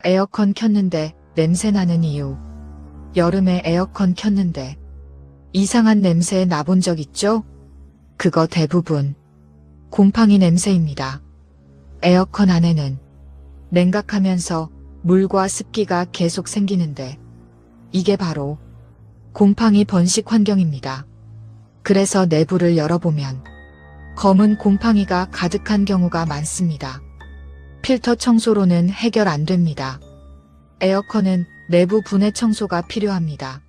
에어컨 켰는데 냄새 나는 이유. 여름에 에어컨 켰는데 이상한 냄새 나본 적 있죠? 그거 대부분 곰팡이 냄새입니다. 에어컨 안에는 냉각하면서 물과 습기가 계속 생기는데 이게 바로 곰팡이 번식 환경입니다. 그래서 내부를 열어보면 검은 곰팡이가 가득한 경우가 많습니다. 필터 청소로는 해결 안 됩니다. 에어컨은 내부 분해 청소가 필요합니다.